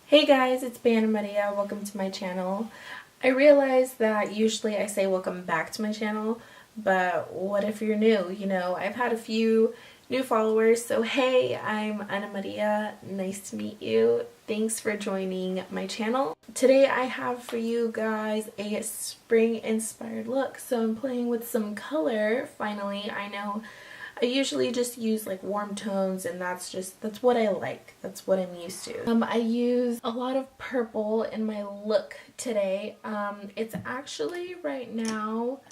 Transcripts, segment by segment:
Hey guys, it's Anamaria. Welcome to my channel. I realize that usually I say welcome back to my channel, but what if you're new? You know, I've had a few new followers, so hey, I'm Anamaria. Nice to meet you. Thanks for joining my channel. Today I have for you guys a spring inspired look, so I'm playing with some color finally. I know I usually just use like warm tones, and that's what I like. That's what I'm used to. I use a lot of purple in my look today. It's actually right now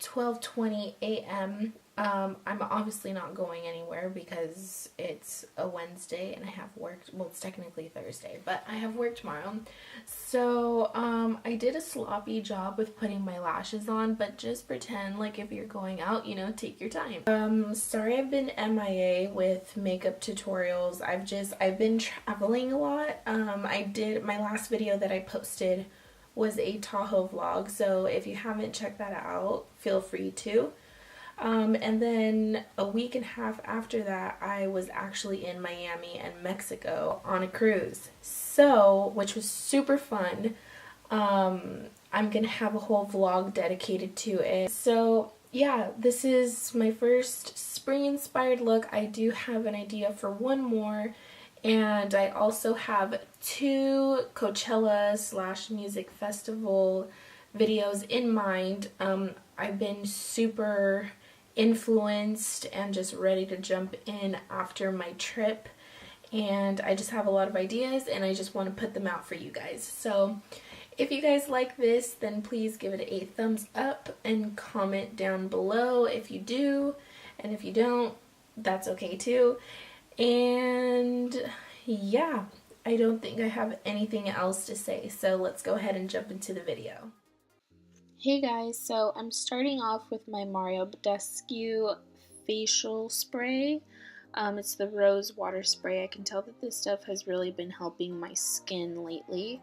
12:20 a.m. I'm obviously not going anywhere because it's a Wednesday and I have work. Well, it's technically Thursday, but I have work tomorrow. So I did a sloppy job with putting my lashes on, but just pretend like if you're going out, you know, take your time. Sorry I've been MIA with makeup tutorials. I've been traveling a lot. I did my last video that I posted was a Tahoe vlog, so if you haven't checked that out, feel free to. And then a week and a half after that, I was actually in Miami and Mexico on a cruise, so which was super fun. I'm gonna have a whole vlog dedicated to it. So yeah, this is my first spring inspired look. I do have an idea for one more, and I also have two Coachella / music festival videos in mind. I've been super influenced and just ready to jump in after my trip, and I just have a lot of ideas and I just want to put them out for you guys. So if you guys like this, then please give it a thumbs up and comment down below if you do, and if you don't, that's okay too. And yeah, I don't think I have anything else to say, so let's go ahead and jump into the video. Hey guys, so I'm starting off with my Mario Badescu facial spray. It's the rose water spray. I can tell that this stuff has really been helping my skin lately.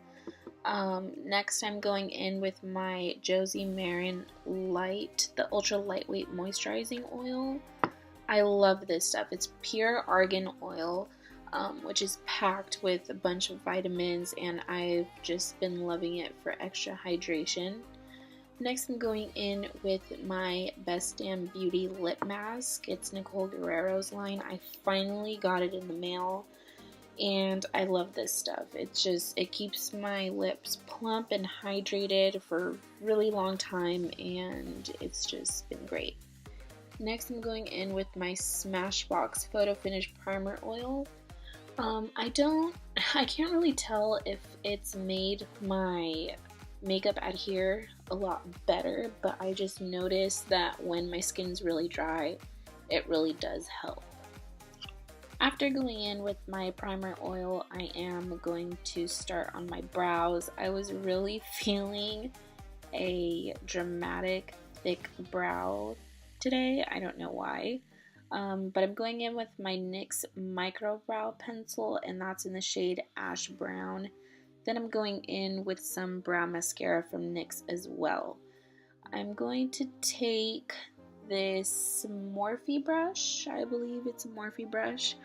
Next I'm going in with my Josie Marin Light, the ultra lightweight moisturizing oil. I love this stuff. It's pure argan oil, which is packed with a bunch of vitamins, and I've just been loving it for extra hydration. Next I'm going in with my Best Damn Beauty lip mask. It's Nicole Guerrero's line. I finally got it in the mail, and I love this stuff. It keeps my lips plump and hydrated for a really long time, and it's just been great. Next I'm going in with my Smashbox Photo Finish Primer Oil. I can't really tell if it's made my makeup adhere a lot better, but I just noticed that when my skin's really dry, it really does help. After going in with my primer oil, I am going to start on my brows. I was really feeling a dramatic, thick brow today. I don't know why. But I'm going in with my NYX Micro Brow Pencil, and that's in the shade Ash Brown. Then I'm going in with some brow mascara from NYX as well. I'm going to take this Morphe brush. I believe it's a Morphe brush.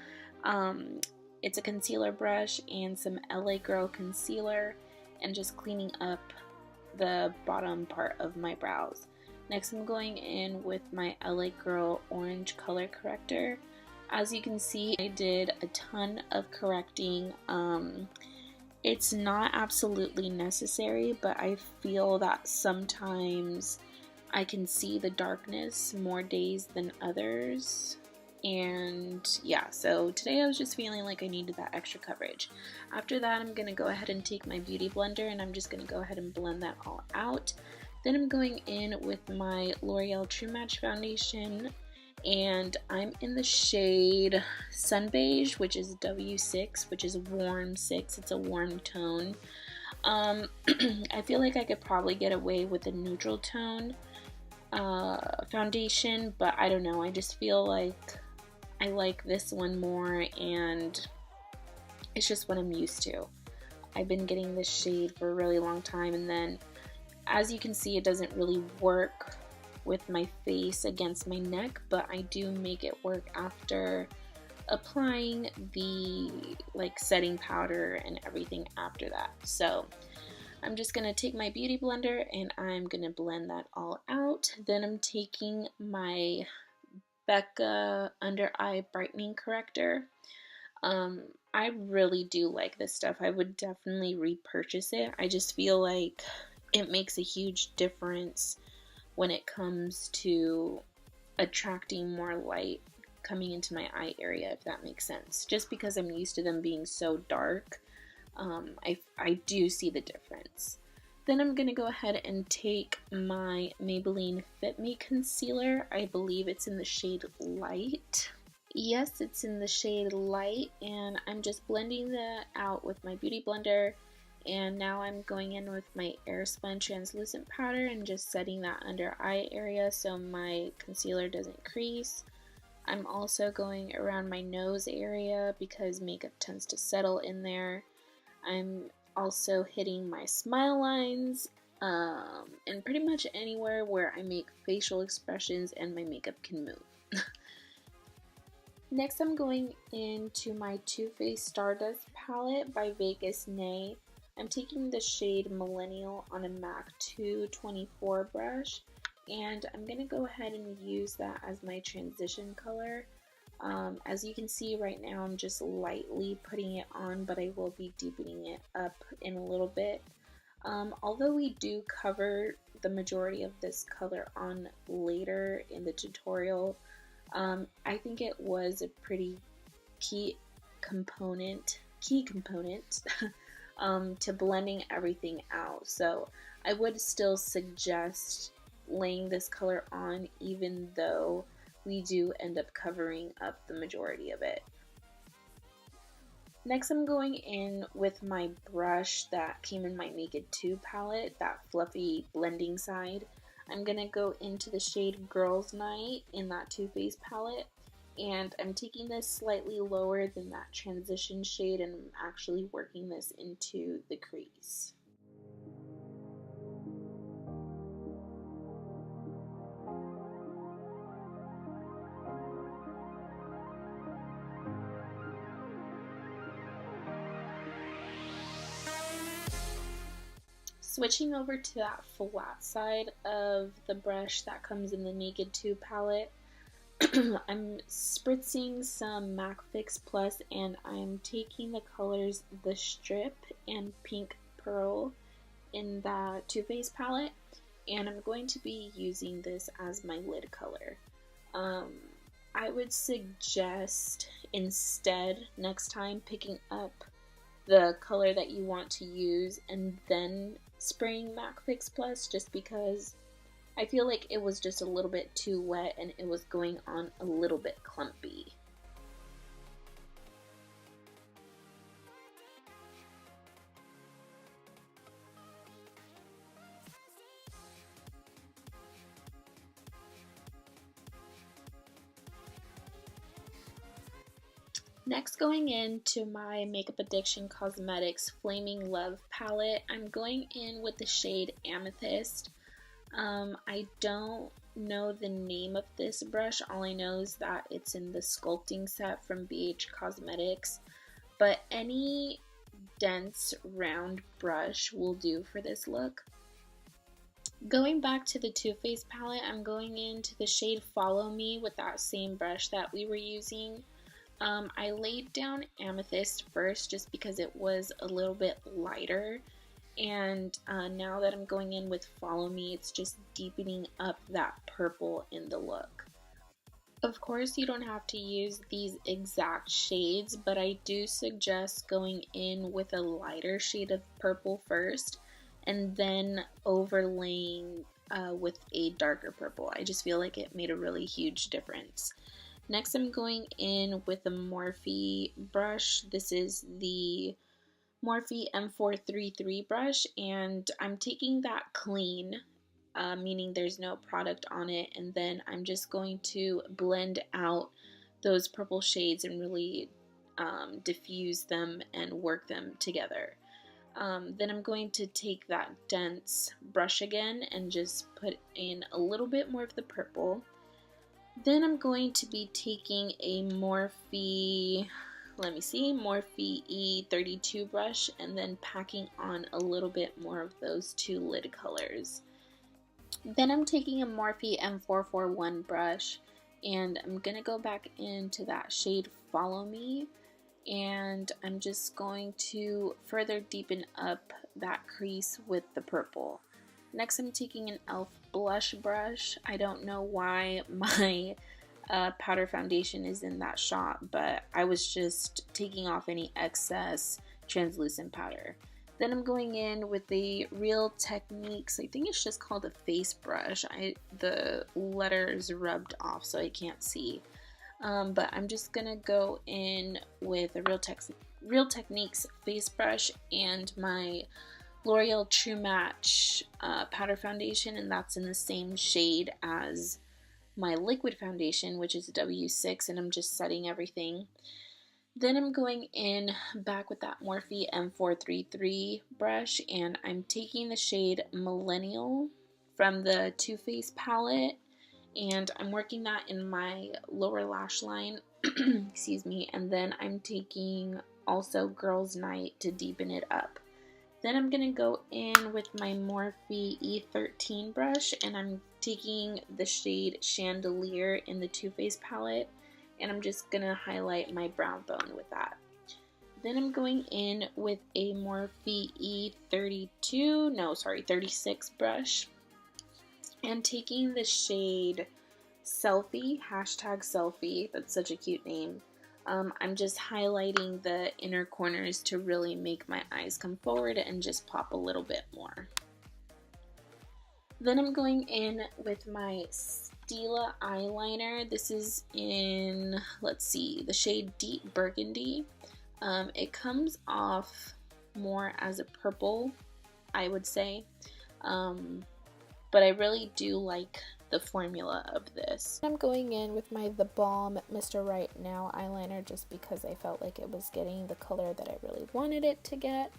It's a concealer brush and some LA Girl concealer, and just cleaning up the bottom part of my brows. Next I'm going in with my LA Girl Orange Color Corrector. As you can see, I did a ton of correcting. It's not absolutely necessary, but I feel that sometimes I can see the darkness more days than others. And yeah, so today I was just feeling like I needed that extra coverage. After that, I'm going to go ahead and take my beauty blender, and I'm just going to go ahead and blend that all out. Then I'm going in with my L'Oreal True Match foundation, and I'm in the shade Sun Beige, which is W6, which is warm 6. It's a warm tone. I feel like I could probably get away with a neutral tone foundation, but I don't know. I just feel like I like this one more, and it's just what I'm used to. I've been getting this shade for a really long time, and then as you can see, it doesn't really work with my face against my neck, but I do make it work after applying the like setting powder and everything after that. So I'm just going to take my beauty blender and I'm going to blend that all out. Then I'm taking my Becca Under Eye Brightening Corrector. I really do like this stuff. I would definitely repurchase it. I just feel like it makes a huge difference when it comes to attracting more light coming into my eye area, if that makes sense. Just because I'm used to them being so dark, I do see the difference. Then I'm going to go ahead and take my Maybelline Fit Me Concealer. I believe it's in the shade Light. Yes, it's in the shade Light, and I'm just blending that out with my beauty blender. And now I'm going in with my Airspun translucent powder and just setting that under eye area so my concealer doesn't crease. I'm also going around my nose area because makeup tends to settle in there. I'm also hitting my smile lines and pretty much anywhere where I make facial expressions and my makeup can move. Next, I'm going into my Too Faced Stardust palette by Vegas Nay. I'm taking the shade Millennial on a MAC 224 brush, and I'm going to go ahead and use that as my transition color. As you can see right now, I'm just lightly putting it on, but I will be deepening it up in a little bit. Although we do cover the majority of this color on later in the tutorial, I think it was a pretty key component to blending everything out. So I would still suggest laying this color on even though we do end up covering up the majority of it. Next, I'm going in with my brush that came in my Naked 2 palette, that fluffy blending side. I'm going to go into the shade Girls Night in that Too Faced palette, and I'm taking this slightly lower than that transition shade and I'm actually working this into the crease. Switching over to that flat side of the brush that comes in the Naked 2 palette, I'm spritzing some MAC Fix Plus and I'm taking the colors The Strip and Pink Pearl in that Too Faced palette, and I'm going to be using this as my lid color. I would suggest instead next time picking up the color that you want to use and then spraying MAC Fix Plus, just because I feel like it was just a little bit too wet and it was going on a little bit clumpy. Next, going into my Makeup Addiction Cosmetics Flaming Love palette, I'm going in with the shade Amethyst. I don't know the name of this brush. All I know is that it's in the sculpting set from BH Cosmetics, but any dense round brush will do for this look. Going back to the Too Faced palette, I'm going into the shade Follow Me with that same brush that we were using. I laid down Amethyst first just because it was a little bit lighter, and now that I'm going in with Follow Me, it's just deepening up that purple in the look. Of course, you don't have to use these exact shades, but I do suggest going in with a lighter shade of purple first and then overlaying with a darker purple. I just feel like it made a really huge difference. Next, I'm going in with a Morphe brush. This is the Morphe M433 brush, and I'm taking that clean, meaning there's no product on it, and then I'm just going to blend out those purple shades and really diffuse them and work them together. Then I'm going to take that dense brush again and just put in a little bit more of the purple. Then I'm going to be taking a Morphe let me see, Morphe E32 brush, and then packing on a little bit more of those two lid colors. Then I'm taking a Morphe M441 brush, and I'm going to go back into that shade Follow Me, and I'm just going to further deepen up that crease with the purple. Next, I'm taking an e.l.f. blush brush. I don't know why my powder foundation is in that shot, but I was just taking off any excess translucent powder. Then I'm going in with the Real Techniques, I think it's just called a face brush. The letters rubbed off so I can't see. But I'm just gonna go in with a Real Techniques face brush and my L'Oreal True Match powder foundation, and that's in the same shade as my liquid foundation, which is W6, and I'm just setting everything. Then I'm going in back with that Morphe M433 brush, and I'm taking the shade Millennial from the Too Faced palette, and I'm working that in my lower lash line, excuse me, and then I'm taking also Girls Night to deepen it up. Then I'm going to go in with my Morphe E13 brush, and I'm taking the shade Chandelier in the Too Faced palette, and I'm just going to highlight my brown bone with that. Then I'm going in with a Morphe E36 brush, and taking the shade Selfie, #selfie, that's such a cute name. I'm just highlighting the inner corners to really make my eyes come forward and just pop a little bit more. Then I'm going in with my Stila eyeliner. This is in, let's see, the shade Deep Burgundy. It comes off more as a purple, I would say, but I really do like the formula of this. I'm going in with my The Balm Mr. Right Now eyeliner just because I felt like it was getting the color that I really wanted it to get.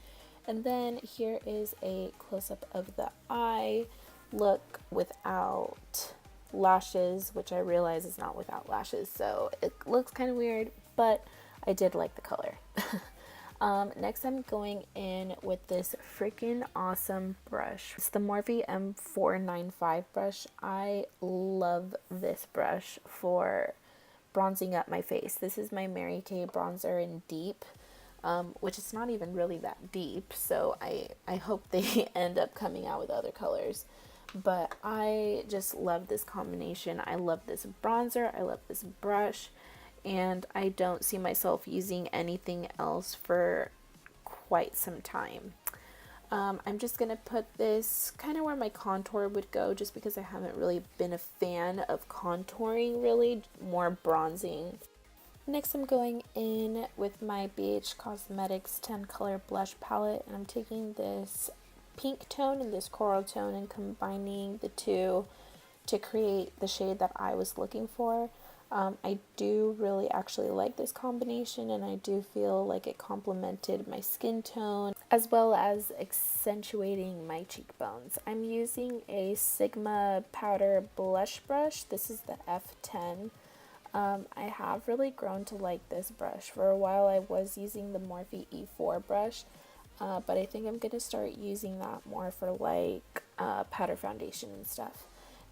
And then here is a close-up of the eye look without lashes, which I realize is not without lashes, so it looks kind of weird, but I did like the color. Next I'm going in with this freaking awesome brush. It's the Morphe M495 brush. I love this brush for bronzing up my face. This is my Mary Kay bronzer in Deep, which is not even really that deep, so I hope they end up coming out with other colors. But I just love this combination. I love this bronzer, I love this brush, and I don't see myself using anything else for quite some time. I'm just going to put this kind of where my contour would go, just because I haven't really been a fan of contouring, really, more bronzing. Next I'm going in with my BH Cosmetics 10 color blush palette, and I'm taking this pink tone and this coral tone and combining the two to create the shade that I was looking for. I do really actually like this combination, and I do feel like it complemented my skin tone as well as accentuating my cheekbones. I'm using a Sigma powder blush brush. This is the F10. I have really grown to like this brush. For a while I was using the Morphe E4 brush, but I think I'm going to start using that more for like powder foundation and stuff.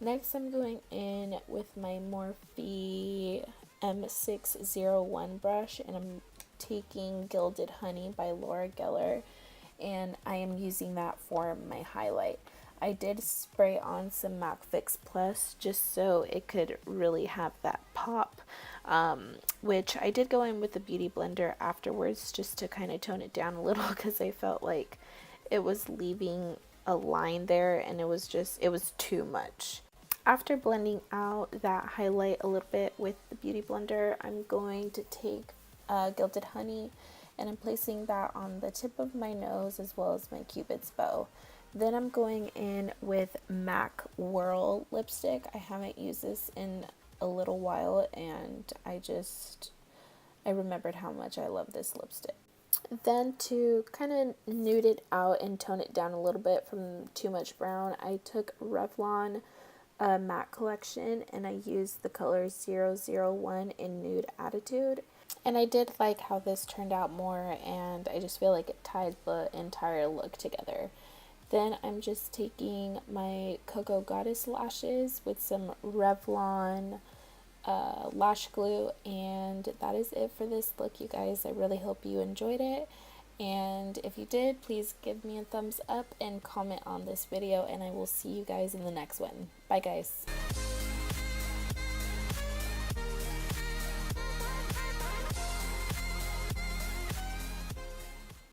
Next I'm going in with my Morphe M601 brush, and I'm taking Gilded Honey by Laura Geller, and I am using that for my highlight. I did spray on some MAC Fix Plus just so it could really have that pop, which I did go in with the Beauty Blender afterwards just to kind of tone it down a little, because I felt like it was leaving a line there and it was too much. After blending out that highlight a little bit with the Beauty Blender, I'm going to take Gilded Honey, and I'm placing that on the tip of my nose as well as my Cupid's bow. Then I'm going in with MAC Whirl lipstick. I haven't used this in a little while, and I remembered how much I love this lipstick. Then to kind of nude it out and tone it down a little bit from too much brown, I took Revlon matte collection, and I used the color 001 in Nude Attitude. And I did like how this turned out more, and I just feel like it ties the entire look together. Then I'm just taking my Cocoa Goddess lashes with some Revlon lash glue, and that is it for this look, you guys. I really hope you enjoyed it, and if you did, please give me a thumbs up and comment on this video, and I will see you guys in the next one. Bye, guys.